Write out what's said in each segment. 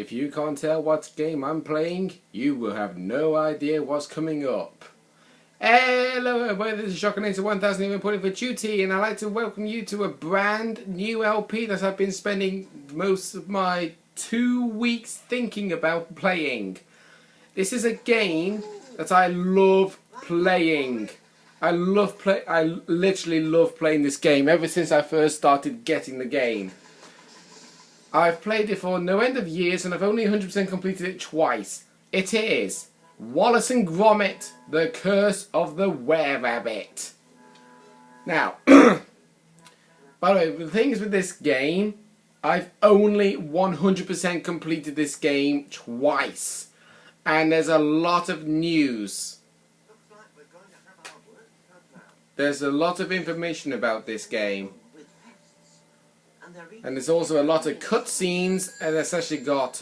If you can't tell what game I'm playing, you will have no idea what's coming up. Hello everybody, this is Shockinator 1000 even putting for duty, and I'd like to welcome you to a brand new LP that I've been spending most of my 2 weeks thinking about playing. This is a game that I love playing. I literally love playing this game ever since I first started getting the game. I've played it for no end of years and I've only 100% completed it twice. It is Wallace and Gromit, The Curse of the Were-Rabbit. Now, by the way, the thing is with this game, I've only 100% completed this game twice. And there's a lot of news. There's a lot of information about this game. And there's also a lot of cutscenes, and it's actually got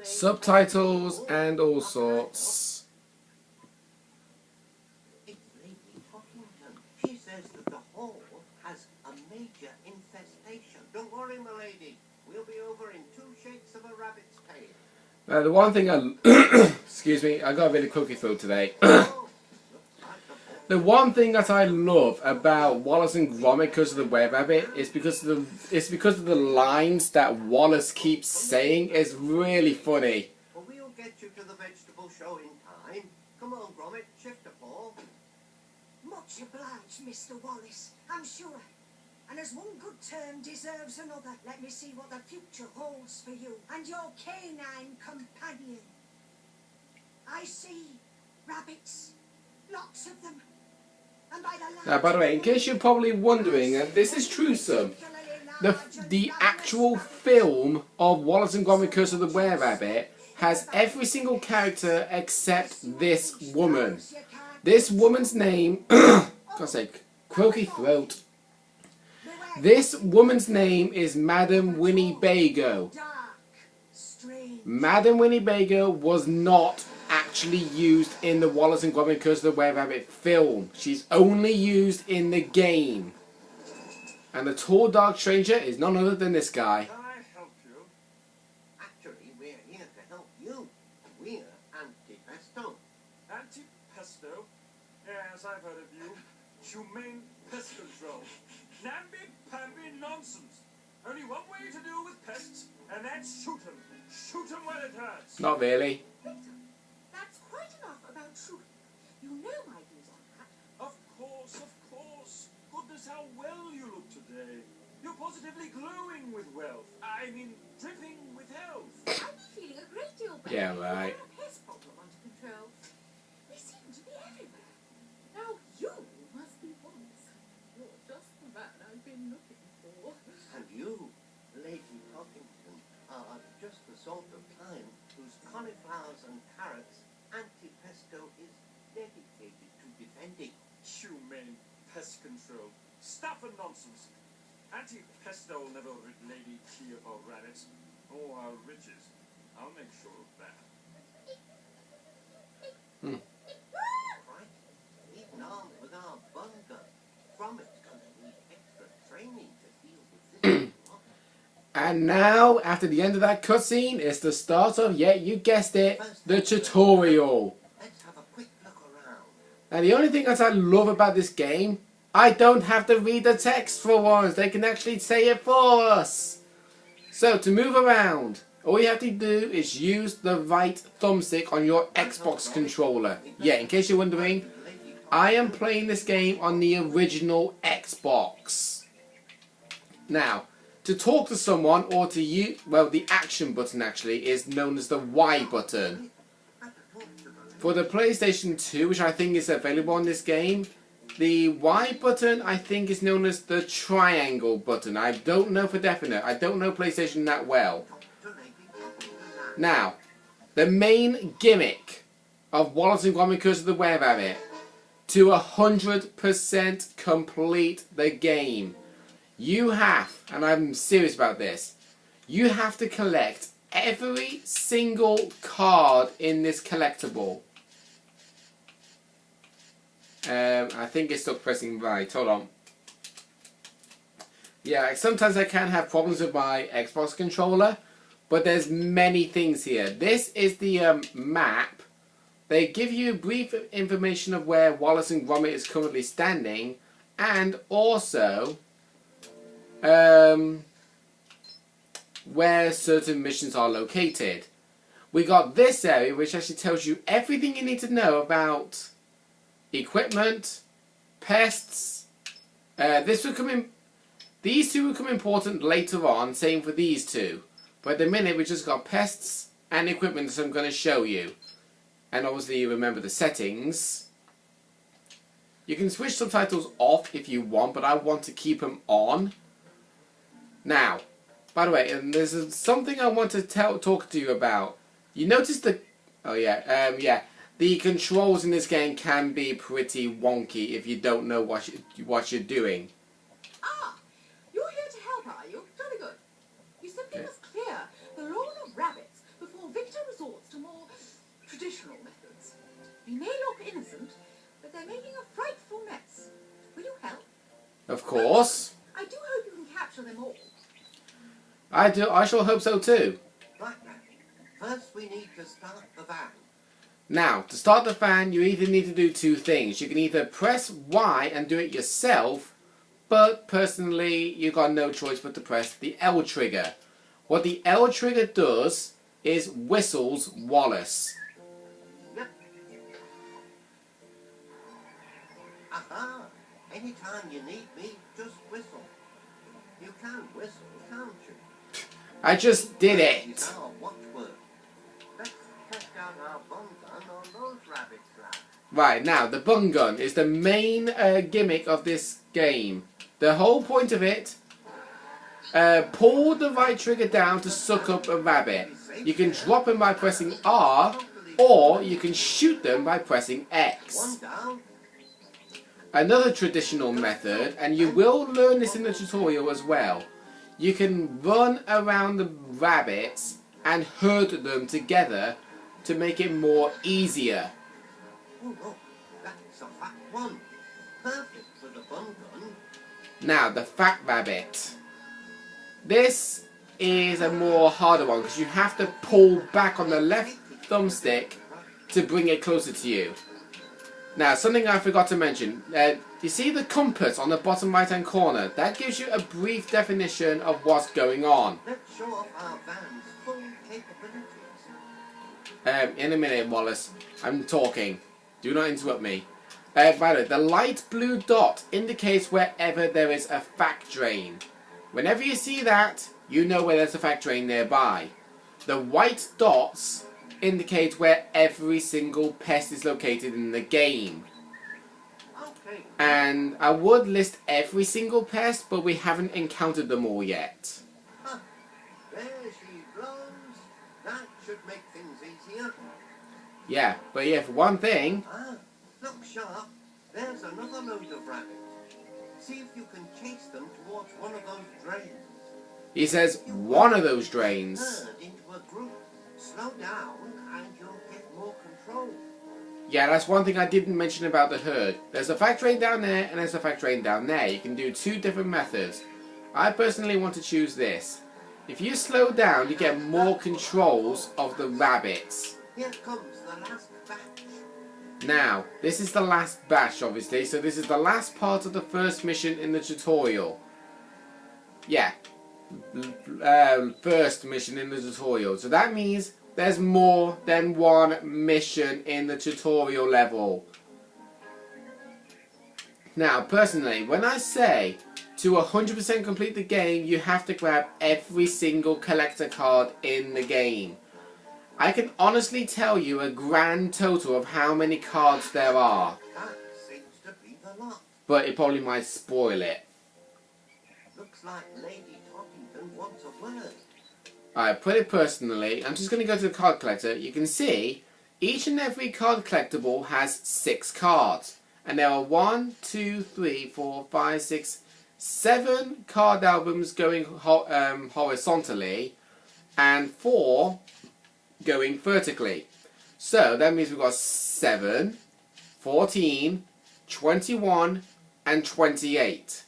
subtitles and all sorts. It's Lady Hockington. She says that the hall has a major infestation. Don't worry, my lady. We'll be over in 2 shakes of a rabbit's tail. The one thing I excuse me, I got a bit of cookie throat today. The one thing that I love about Wallace and Gromit because of the Were-Rabbit is because of the lines that Wallace keeps saying. It's really funny. Well, we'll get you to the vegetable show in time. Come on, Gromit, shift a ball. Much obliged, Mr. Wallace, I'm sure. And as one good turn deserves another, let me see what the future holds for you and your canine companion. I see rabbits, lots of them. Now, by the way, in case you're probably wondering, and this is truesome, the actual film of Wallace and Gromit Curse of the Were-Rabbit has every single character except this woman. This woman's name, God's sake, croaky throat. This woman's name is Madame Winnebago. Madame Winnebago was not actually used in the Wallace and Gromit Curse of the Were-Rabbit film. She's only used in the game. And the tall dark stranger is none other than this guy. Can I help you? Actually, we're here to help you. We're Anti-Pesto. Anti-Pesto? Yes, I've heard of you. Humane pest control. Namby-pamby nonsense. Only one way to deal with pests, and that's shoot 'em. Shoot 'em where it hurts. Not really. That's quite enough about shooting. You know my views on that. Of course, of course. Goodness, how well you look today. You're positively glowing with wealth. I mean, dripping with health. I'm feeling a great deal better. Yeah, right. We've got a pest problem under control. They seem to be everywhere. Now you must be Wallace. You're just the man I've been looking for. And you, Lady Hockington, are just the sort of client whose cauliflowers and carrots Anti-Pesto is dedicated to defending. Humane pest control. Stuff and nonsense. Anti-Pesto will never rid Lady T of our rabbits. Or our riches. I'll make sure of that. Right? Even armed with our bunker. Gromit's going to need extra training to deal with this. And now, after the end of that cutscene, it's the start of, yeah, you guessed it, the tutorial. Let's have a quick look around. And the only thing that I love about this game, I don't have to read the text for once. They can actually say it for us. So, to move around, all you have to do is use the right thumbstick on your Xbox controller. Yeah, in case you're wondering, I am playing this game on the original Xbox. Now, to talk to someone or to use, well, the action button actually is known as the Y button. For the PlayStation 2, which I think is available on this game, the Y button I think is known as the triangle button. I don't know for definite. I don't know PlayStation that well. Now, the main gimmick of Wallace and Gromit Curse of the Were-Rabbit, to 100% complete the game, you have, and I'm serious about this, you have to collect every single card in this collectible. I think it's stuck pressing right. Hold on. Yeah, sometimes I can have problems with my Xbox controller, but there's many things here. This is the map. They give you brief information of where Wallace and Gromit is currently standing, and also where certain missions are located. We got this area which actually tells you everything you need to know about equipment, pests. These two will come important later on, same for these two. But at the minute we just got pests and equipment, so I'm going to show you. And obviously you remember the settings. You can switch subtitles off if you want, but I want to keep them on. Now, by the way, and there's something I want to talk to you about. You notice the... Oh yeah, the controls in this game can be pretty wonky if you don't know what you're doing. Ah, you're here to help, are you? Jolly good. You simply must clear the lawn of rabbits before Victor resorts to more traditional methods. They may look innocent, but they're making a frightful mess. Will you help? Of course. I do hope you can capture them all. I do. I shall hope so too. Right now, first we need to start the van. Now, to start the fan, you either need to do two things. You can either press Y and do it yourself, but personally, you got no choice but to press the L trigger. What the L trigger does is whistles Wallace. Yep. Aha! Anytime you need me, just whistle. You can whistle, can't you? I just did It's it. our watchword. Let's test out our bun gun on those rabbits, lad. Right, now, the bung gun is the main gimmick of this game. The whole point of it, pull the right trigger down to suck up a rabbit. You can drop them by pressing R, or you can shoot them by pressing X. One down. Another traditional method, and you will learn this in the tutorial as well, you can run around the rabbits and herd them together to make it more easier. Oh, look, that's a fat one. Perfect for the bun gun. Now, the fat rabbit. This is a more harder one because you have to pull back on the left thumbstick to bring it closer to you. Now, something I forgot to mention. You see the compass on the bottom right hand corner? That gives you a brief definition of what's going on. Let's show off our van's full capabilities. In a minute, Wallace. I'm talking. Do not interrupt me. By the way, the light blue dot indicates wherever there is a fact drain. Whenever you see that, you know where there's a fact drain nearby. The white dots indicate where every single pest is located in the game. Okay. And I would list every single pest, but we haven't encountered them all yet. Huh. There she blows. That should make things easier. Yeah, but yeah, for one thing, Ah, look sharp. There's another load of rabbits. See if you can chase them towards one of those drains. he says one of those drains. Herd into a group. Slow down and you'll get more control. Yeah, that's one thing I didn't mention about the herd. There's a fact drain down there and there's a fact drain down there. You can do two different methods. I personally want to choose this. If you slow down, you get more controls of the rabbits. Here comes the last batch. Now, this is the last batch, obviously, so this is the last part of the first mission in the tutorial. Yeah, first mission in the tutorial. So that means there's more than one mission in the tutorial level. Now, personally, when I say to 100% complete the game, you have to grab every single collector card in the game. I can honestly tell you a grand total of how many cards there are, That seems to be the lot. but it probably might spoil it. Looks like Lady Toppington wants a word. Alright, put it personally, I'm just going to go to the card collector. You can see each and every card collectible has 6 cards. And there are 1, 2, 3, 4, 5, 6, 7 card albums going horizontally and 4 going vertically. So that means we've got 7, 14, 21 and 28.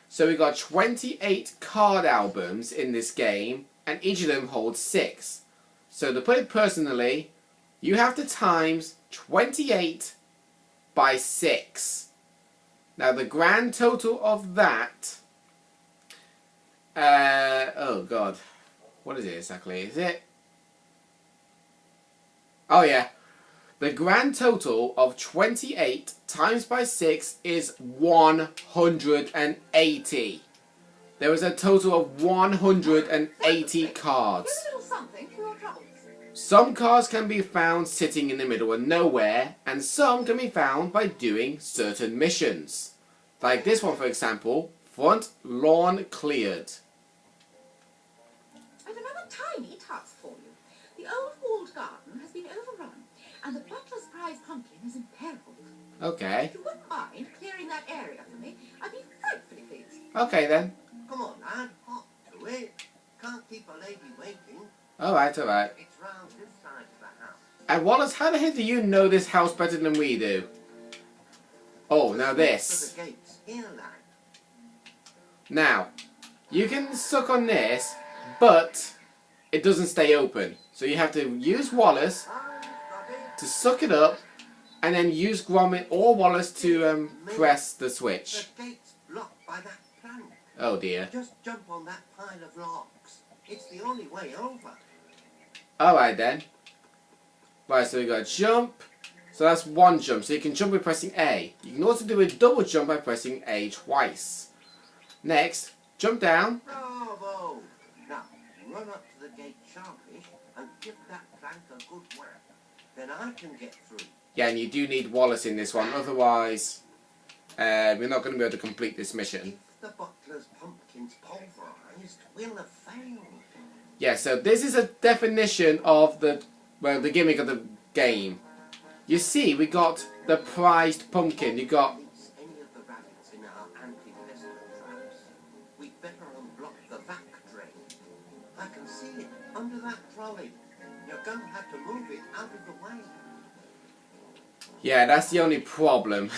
So we've got 28 card albums in this game and each of them holds 6. So to put it personally, you have to times 28 by 6. Now the grand total of that, oh god, what is it exactly? Is it? Oh yeah, the grand total of 28 times by 6 is 180. There was a total of 180 cards. Here's a little something for your troubles. Some cards can be found sitting in the middle of nowhere, and some can be found by doing certain missions. Like this one, for example, front lawn cleared. I've another tiny task for you. The old walled garden has been overrun, and the butler's prize pumpkin is in peril. Okay. If you wouldn't mind clearing that area for me, I'd be frightfully pleased. Okay then. Come on, lad, hop to it. Can't keep a lady waiting. Alright, alright. It's round this side of the house. And Wallace, how the heck do you know this house better than we do? Oh, now For this. the gates here, lad. Now, you can suck on this, but it doesn't stay open. So you have to use Wallace I've got it. to suck it up, and then use Gromit or Wallace to press the switch. The gate's blocked by that plank. Oh dear. Just jump on that pile of logs. It's the only way over. Alright then. Right, so we got jump. So that's one jump. So you can jump by pressing A. You can also do a double jump by pressing A twice. Next, jump down. Bravo! Now, run up to the gate sharpish and give that plank a good whack. Then I can get through. Yeah, and you do need Wallace in this one. Otherwise, we're not going to be able to complete this mission. If the butler's pumpkin's pulverized, we'll have failed. Yeah, so this is a definition of the gimmick of the game. You see, we got the prized pumpkin. You got... Meets any of the rabbits in our anti-pestle traps. We'd better unblock the vac drain. I can see it under that trolley. You're going to have to move it out of the way. Yeah, that's the only problem.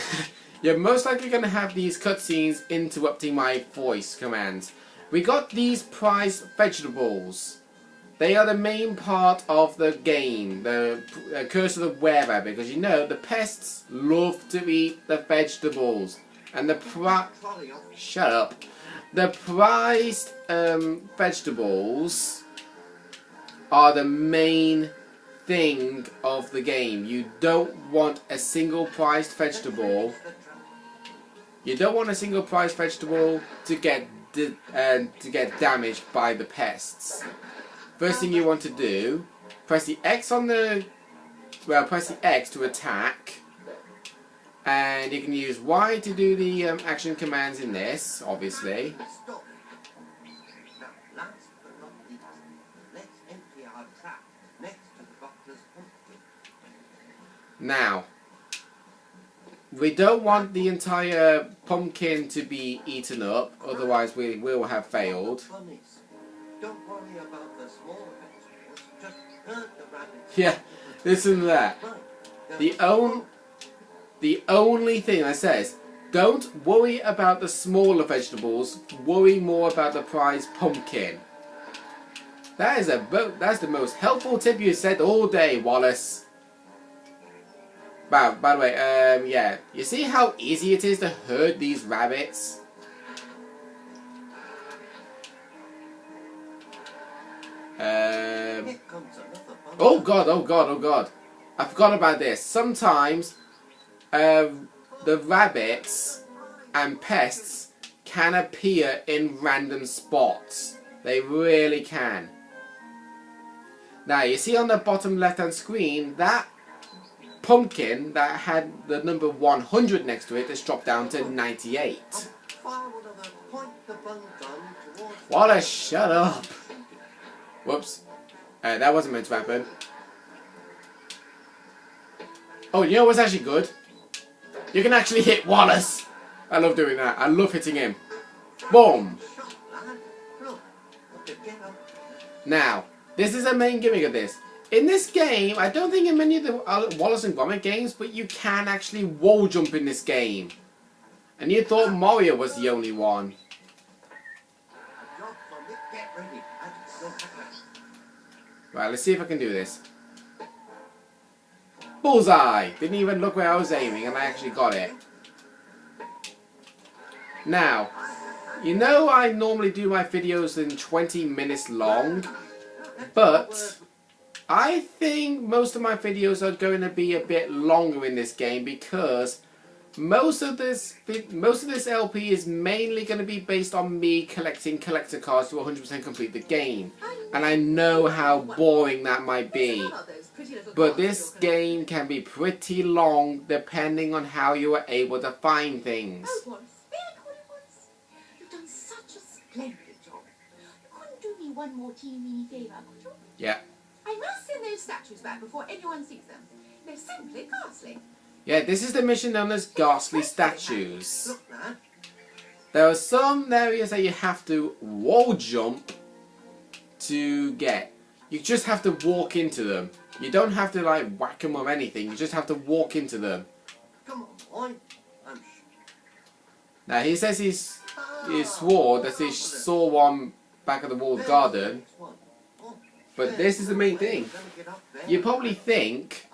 You're most likely going to have these cutscenes interrupting my voice commands. We got these prized vegetables. They are the main part of the game, the Curse of the Were-Rabbit, because you know the pests love to eat the vegetables, and the Trolley off. shut up. The prized vegetables are the main thing of the game. You don't want a single prized vegetable. You don't want a single prized vegetable to get damaged by the pests. First thing you want to do, press the X on the, press the X to attack, and you can use Y to do the action commands in this, obviously. Stop. Now, last but not least, let's empty our trap next to the butler's pumpkin. Now, we don't want the entire pumpkin to be eaten up, otherwise we will have failed. Bunnies. Don't worry about the small vegetables. Just hurt the rabbits. Yeah, this and that. Right. The only thing I says, don't worry about the smaller vegetables. Worry more about the prized pumpkin. That's the most helpful tip you said all day, Wallace. By the way, yeah, you see how easy it is to herd these rabbits? Here comes another bunny. Oh god, oh god, oh god. I forgot about this. Sometimes the rabbits and pests can appear in random spots. They really can. Now you see on the bottom left hand screen that pumpkin that had the number 100 next to it has dropped down to 98. Fire one of them. Point the bun gun towards Wallace, shut up. Whoops. That wasn't meant to happen. Oh, you know what's actually good? You can actually hit Wallace. I love doing that. I love hitting him. Boom. shot, lad. Look, to get up. Now, this is the main gimmick of this. In this game, I don't think in many of the Wallace and Gromit games, but you can actually wall jump in this game. And you thought Mario was the only one. Job from it. Get ready. I don't have to Right, let's see if I can do this. Bullseye! Didn't even look where I was aiming and I actually got it. Now, you know I normally do my videos in 20 minutes long, but I think most of my videos are going to be a bit longer in this game because most of this LP is mainly going to be based on me collecting collector cards to 100% complete the game. And I know how boring that might be. But this game can be pretty long depending on how you are able to find things. Oh, Wallace, may I call you Wallace? You've done such a splendid job. You couldn't do me one more teeny favour, could you? Yeah. I must send those statues back before anyone sees them. They're simply ghastly. Yeah, this is the mission known as Ghastly Statues. Look, man. There are some areas that you have to wall jump to get. You just have to walk into them. You don't have to like whack them or anything. You just have to walk into them. Come on, boy. Now he says he swore that he saw one back at the walled garden. But this is the main thing. You probably think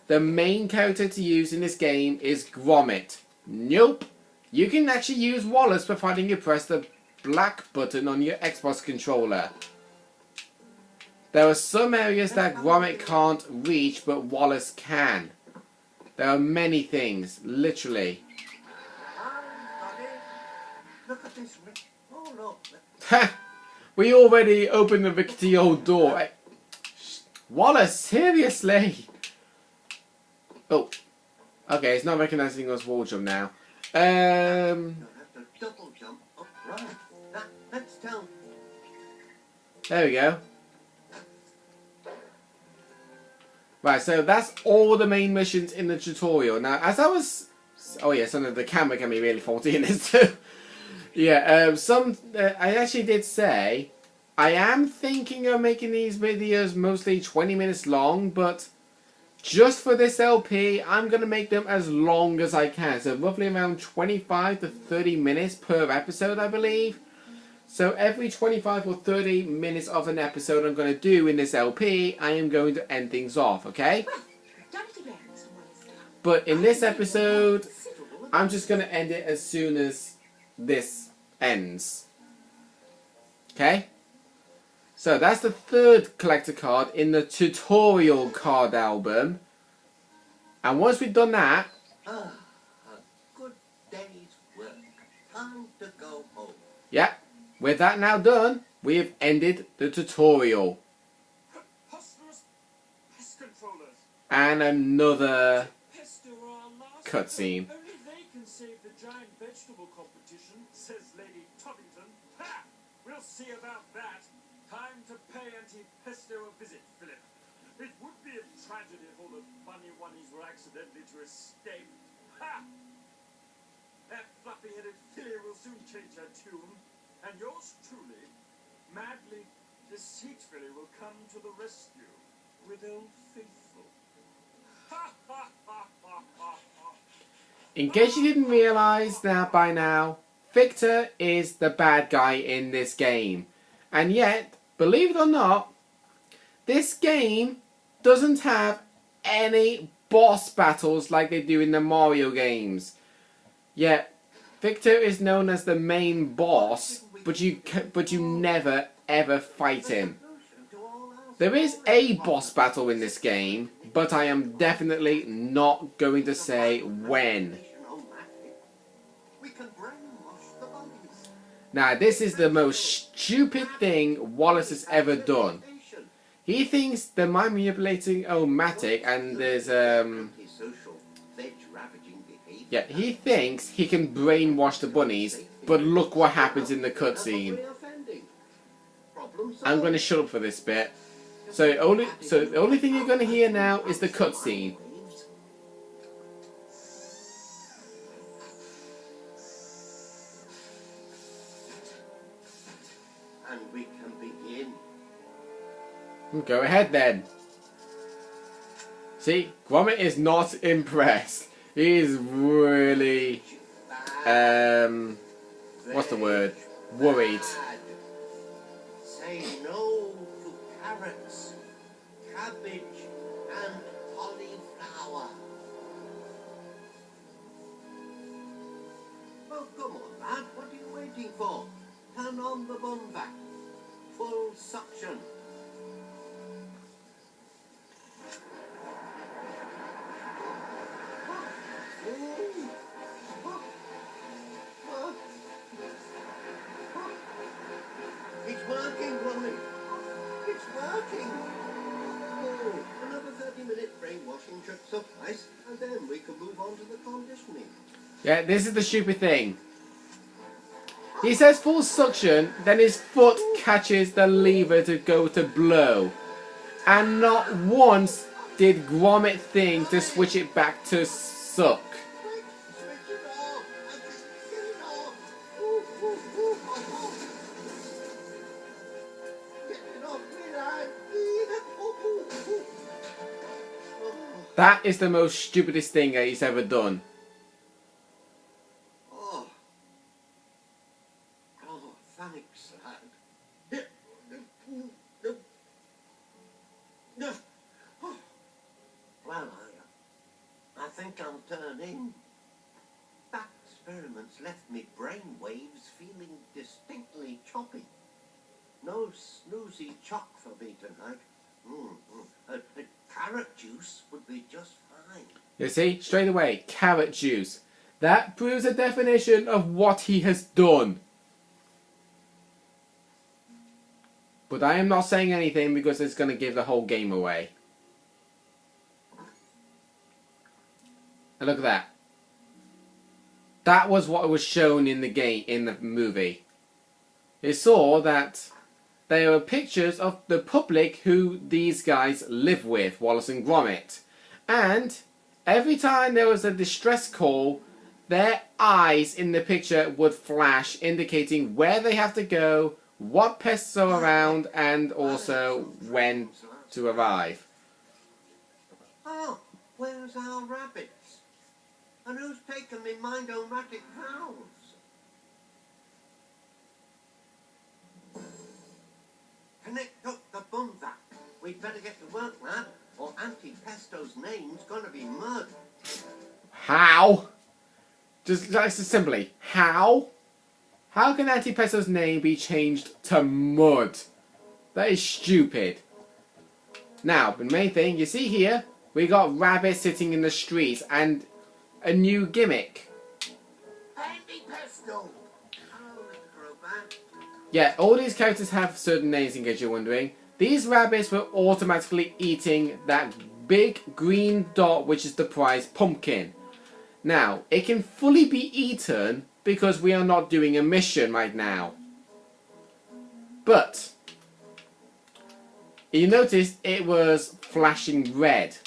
the main character to use in this game is Gromit. Nope. You can actually use Wallace providing you press the black button on your Xbox controller. There are some areas that Gromit can't reach, but Wallace can. There are many things, literally. Look at this, Rick. Oh, look. Ha! We already opened the rickety old door. Wallace, seriously? Oh. Okay, it's not recognizing us wall jump now. You'll have to double jump up, right? Let's tell. There we go. Right, so that's all the main missions in the tutorial. Now, as I was... Oh yeah, so the camera can be really faulty in this too. Yeah, I actually did say... I am thinking of making these videos mostly 20 minutes long, but... Just for this LP, I'm going to make them as long as I can. So roughly around 25 to 30 minutes per episode, I believe. So every 25 or 30 minutes of an episode I'm going to do in this LP, I am going to end things off, okay? But in this episode, I'm just going to end it as soon as this ends. Okay? So that's the third collector card in the tutorial card album. And once we've done that... A good day's work. Time to go home. Yeah. With that now done, we have ended the tutorial. Hustlers, pest controllers. And another Pests are our last cutscene. hope. Only they can save the giant vegetable competition, says Lady Toddington. Ha! We'll see about that. Time to pay Anti-Pesto a visit, Philip. It would be a tragedy if all the bunny oneies were accidentally to escape. Ha! That fluffy-headed filly will soon change her tune. And yours truly, madly deceitfully, will come to the rescue with Old Faithful. Ha ha ha ha ha ha. In case you didn't realise that by now, Victor is the bad guy in this game. And yet, believe it or not, this game doesn't have any boss battles like they do in the Mario games. Yet, Victor is known as the main boss, but you never ever fight him. There is a boss battle in this game, but I am definitely not going to say when. Now, this is the most stupid thing Wallace has ever done. He thinks they're manipulating Omatic, and there's yeah, he thinks he can brainwash the bunnies, but look what happens in the cutscene. I'm going to shut up for this bit. So the only thing you're going to hear now is the cutscene. And we can begin. Go ahead then. See, Gromit is not impressed. He is really, what's the word? Worried. Say no to carrots. Oh, come on, lad. What are you waiting for? Turn on the bun vac. Full suction. Ooh. It's working, Gromit. It's working. Oh, another 30-minute brainwashing should suffice, and then we can move on to the conditioning. Yeah, this is the stupid thing. He says full suction, then his foot catches the lever to go to blow. And not once did Gromit think to switch it back to suck. Quick, switch it off. I just get it off. Ooh, ooh, ooh, oh, oh. Get it off me, lad. Ooh, ooh, ooh. Oh. That is the most stupidest thing that he's ever done. Oh. Oh, thanks, lad. Well, I think I'm turning. That experiment's left me brainwaves feeling distinctly choppy. No snoozy chalk for me tonight. A carrot juice would be just fine. You see, straight away, carrot juice. That proves a definition of what he has done. But I am not saying anything because it's going to give the whole game away. And look at that. That was what was shown in the game, in the movie. You saw that there were pictures of the public who these guys live with, Wallace and Gromit. And every time there was a distress call, their eyes in the picture would flash, indicating where they have to go, what pests are around, and also when to arrive. Oh, where's our rabbits? And who's taken me mind-o-matic valves? Connect up the bum vac. We'd better get to work, lad, or Auntie Pesto's name's gonna be mud. How? Just simply, how? How can Auntie Pesto's name be changed to Mud? That is stupid. Now, the main thing, you see here, we got rabbits sitting in the streets and a new gimmick. Auntie Pesto! Hello, Mr. Gromit. Yeah, all these characters have certain names in case you're wondering. These rabbits were automatically eating that big green dot which is the prize pumpkin. Now, it can fully be eaten because we are not doing a mission right now. But you noticed it was flashing red.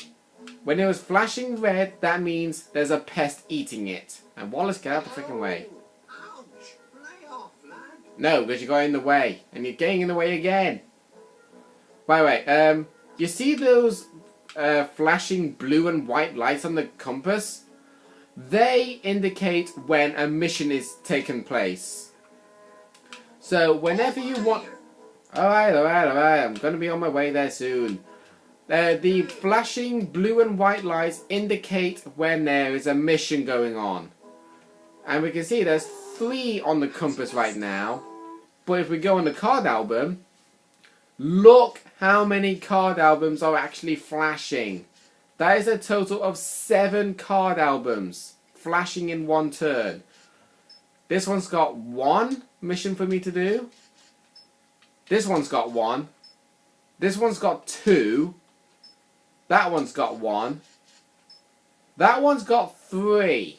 When it was flashing red, that means there's a pest eating it. And Wallace, get out the freaking way. Ouch! Lay off, lad. No, because you got in the way. And you're getting in the way again. Wait. You see those flashing blue and white lights on the compass? They indicate when a mission is taking place. So whenever you want... Alright. I'm going to be on my way there soon. The flashing blue and white lights indicate when there is a mission going on. And we can see there's 3 on the compass right now. But if we go on the card album, look how many card albums are actually flashing. That is a total of 7 card albums flashing in one turn. This one's got 1 mission for me to do. This one's got 1. This one's got 2. That one's got 1. That one's got 3.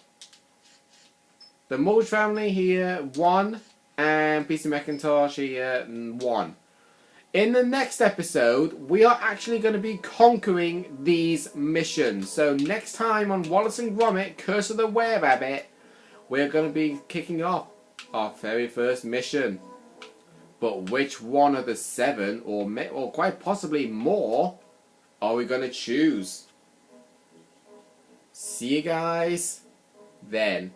The Mulch family here, 1. And PC Macintosh here, 1. In the next episode, we are actually going to be conquering these missions. So next time on Wallace and Gromit, Curse of the Were-Rabbit, we're going to be kicking off our very first mission. But which one of the 7, or quite possibly more, are we going to choose? See you guys then.